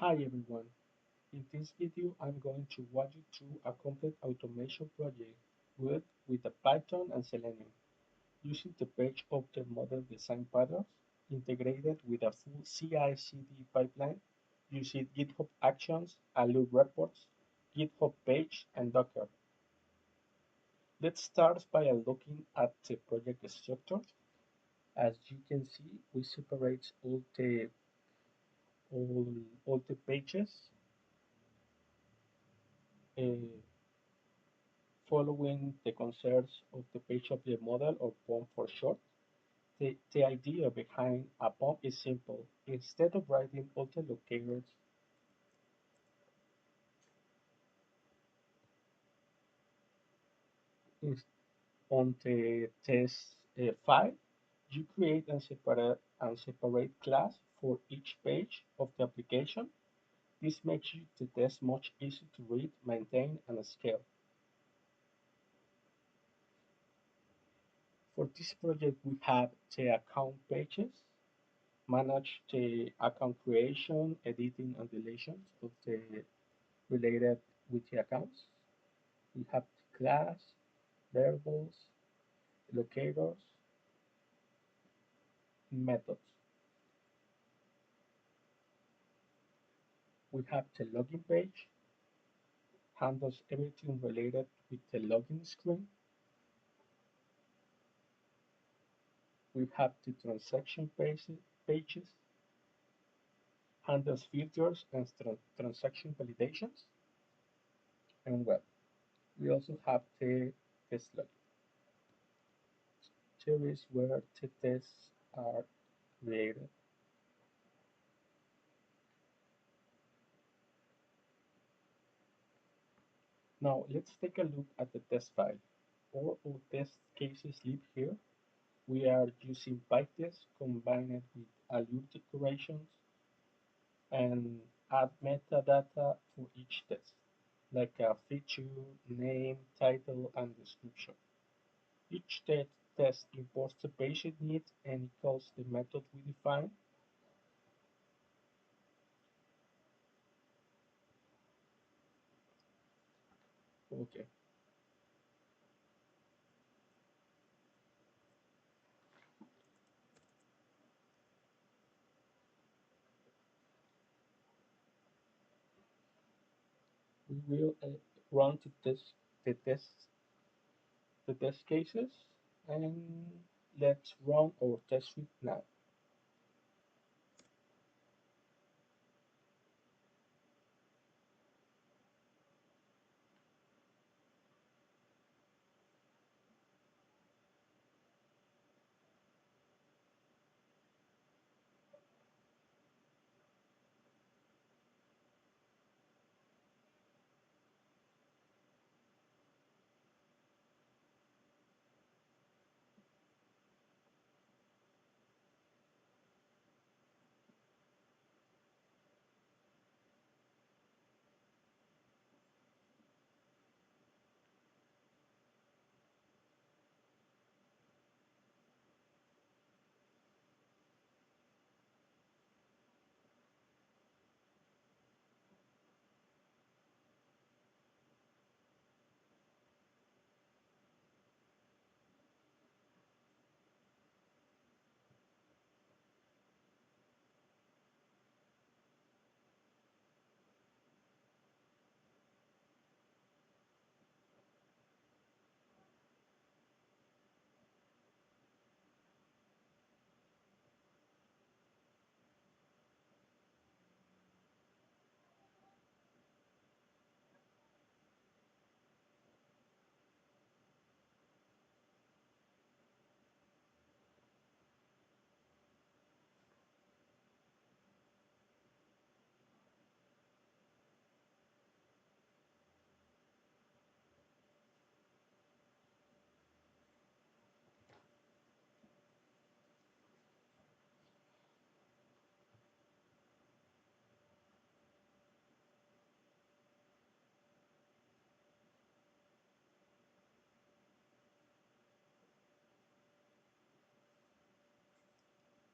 Hi everyone, in this video I'm going to walk you through a complete automation project with a Python and Selenium, using the page object model design patterns integrated with a full CI/CD pipeline using GitHub Actions, Alert reports, GitHub Page, and Docker. Let's start by looking at the project structure. As you can see, we separate all the pages uh, following the concerns of the page object model, or POM for short. The idea behind a POM is simple. Instead of writing all the locators on the test file, you create and separate class for each page of the application. This makes the test much easier to read, maintain, and scale. For this project, we have the account pages, manage the account creation, editing, and deletions of the related with the accounts. We have the class, variables, locators, methods. We have the login page, handles everything related with the login screen. We have the pages, handles filters and transaction validations. And well, we also have the test login. Here is where the tests are created. Now let's take a look at the test file. All our test cases live here. We are using PyTest combined with Allure decorations and add metadata for each test, like a feature, name, title, and description. Each test imports the patient needs and equals the method we define. Okay, we will run the test the test cases, and let's run our test suite now.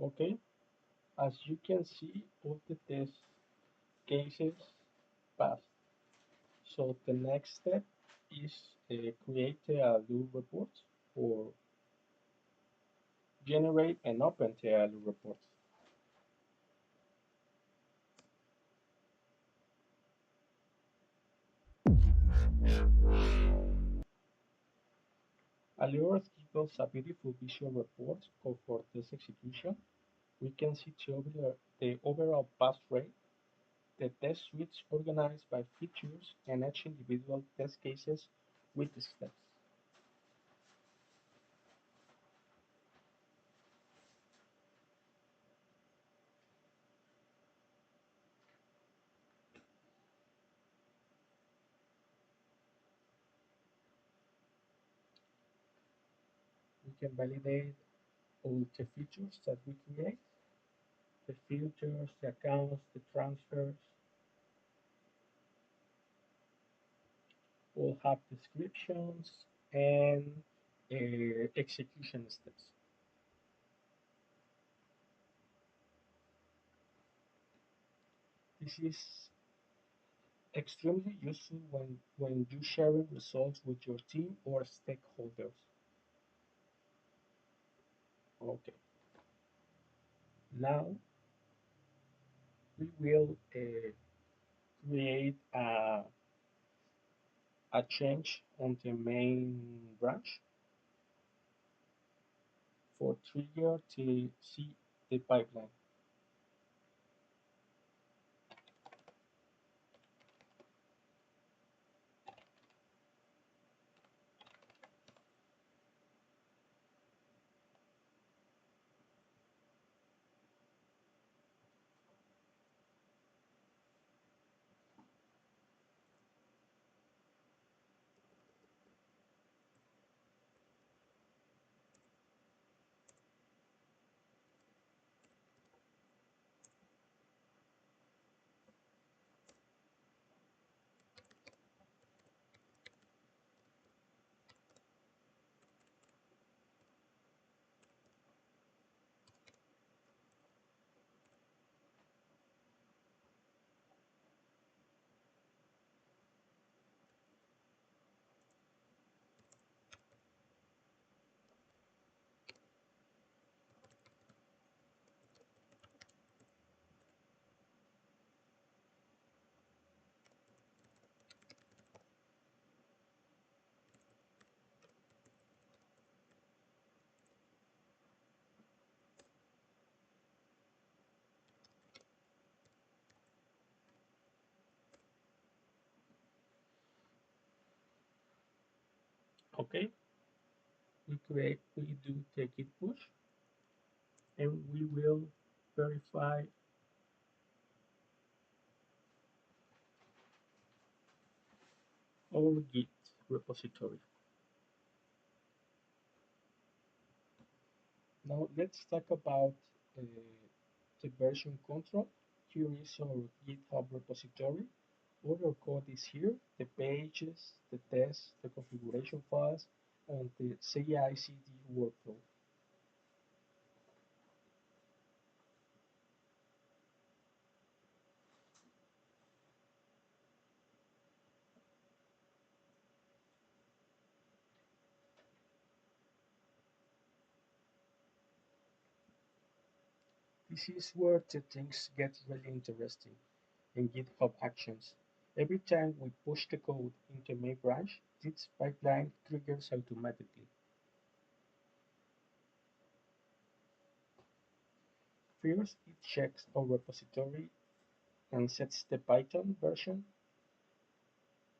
Okay, as you can see, all the test cases passed. So the next step is create a loop report or generate and open the loop report. Allure gives us a beautiful visual report for this execution. We can see the overall pass rate, the test suites organized by features, and each individual test cases with the steps. We can validate all the features that we create, the filters, the accounts, the transfers, all have descriptions and execution steps. This is extremely useful when you sharing results with your team or stakeholders. Okay, now we will create a change on the main branch for trigger to see the pipeline. Okay, we do the git push, and we will verify our git repository. Now let's talk about uh, the version control. Here is our GitHub repository. All your code is here, the pages, the tests, the configuration files, and the CI/CD workflow. This is where the things get really interesting in GitHub Actions. Every time we push the code into main branch, this pipeline triggers automatically. First, it checks our repository and sets the Python version,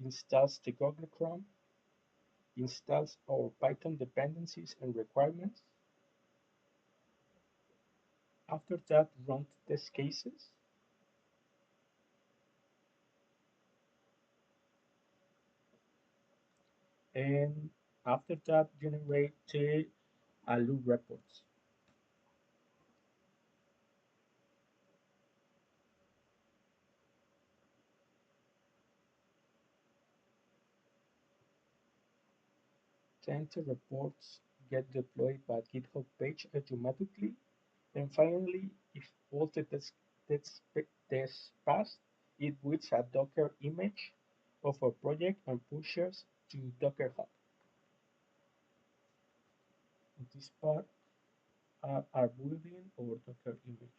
installs the Google Chrome, installs our Python dependencies and requirements. After that, run the test cases. And after that, generate the loop reports. Then the reports get deployed by GitHub page automatically. And finally, if all the tests pass, It builds a Docker image of a project and pushes to Docker Hub. This part are building our Docker image.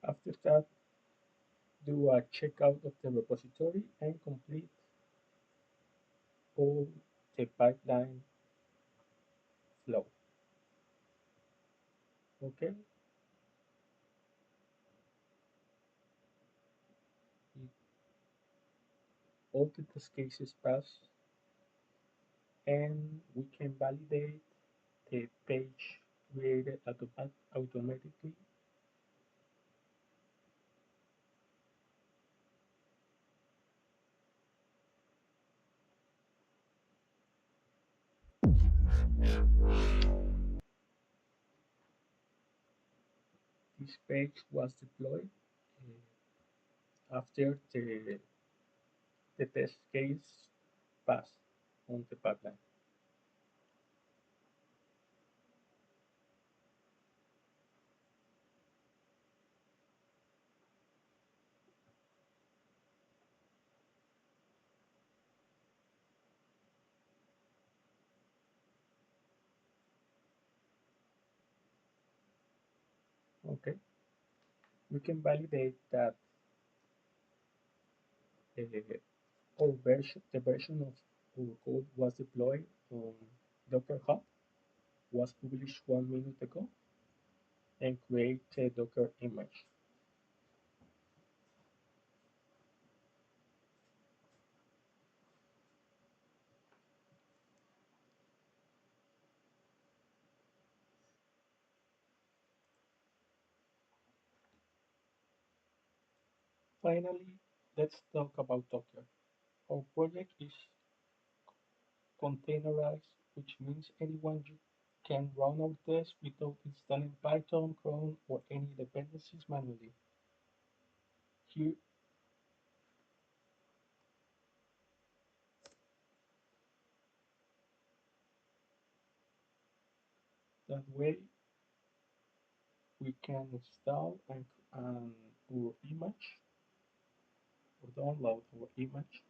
After that, do a checkout of the repository and complete all the pipeline flow. Okay, if all the test cases pass, and we can validate the page created automatically. This page was deployed after the test case passed on the pipeline. Okay, we can validate that the version of our code was deployed on Docker Hub, was published 1 minute ago, and create a Docker image. Finally, let's talk about Docker. Our project is containerized, which means anyone can run our tests without installing Python, Chrome, or any dependencies manually. Here, that way, we can install our image or download our image.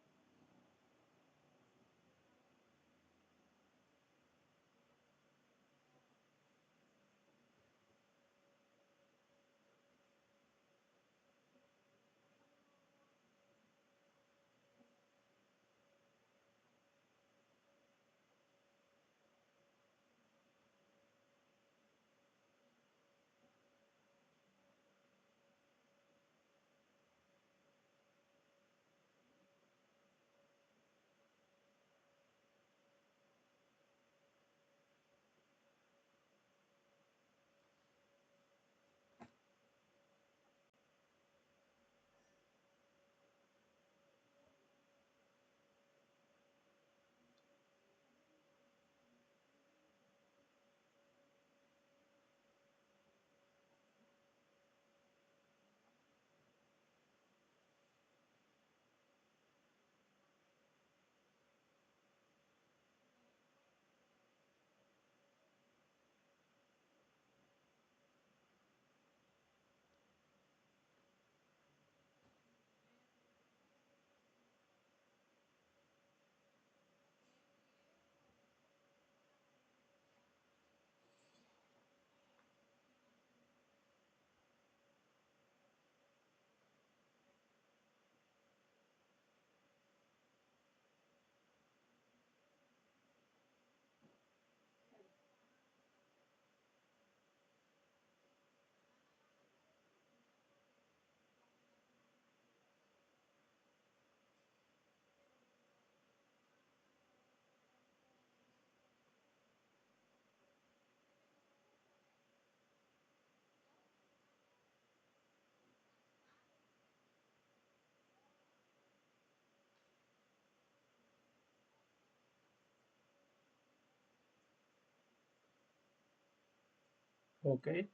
Okay,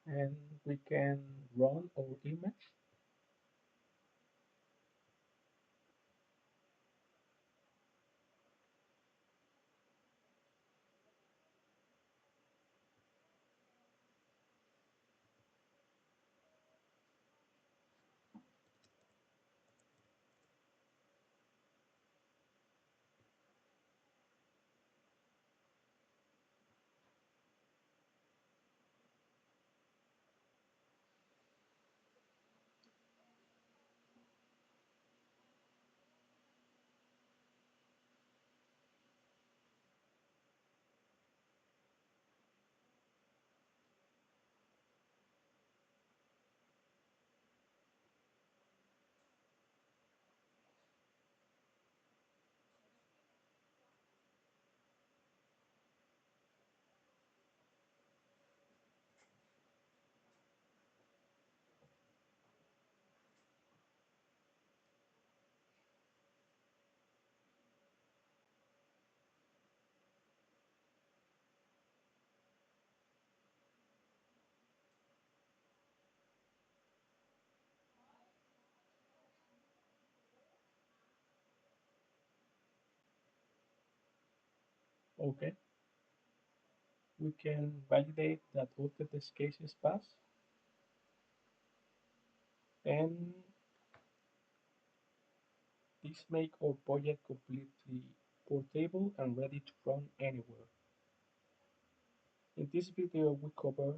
and we can run our image. Okay, we can validate that all the test cases pass, and this make our project completely portable and ready to run anywhere. In this video, we cover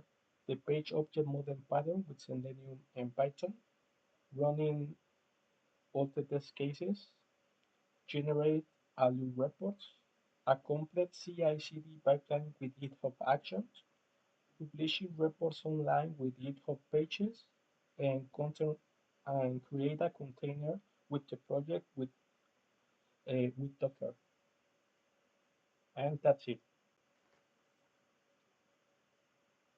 the page object model pattern with Selenium and Python, running all the test cases, generate alert reports, a complete CI/CD pipeline with GitHub Actions, publishing reports online with GitHub Pages, and content and create a container with the project with Docker. And that's it.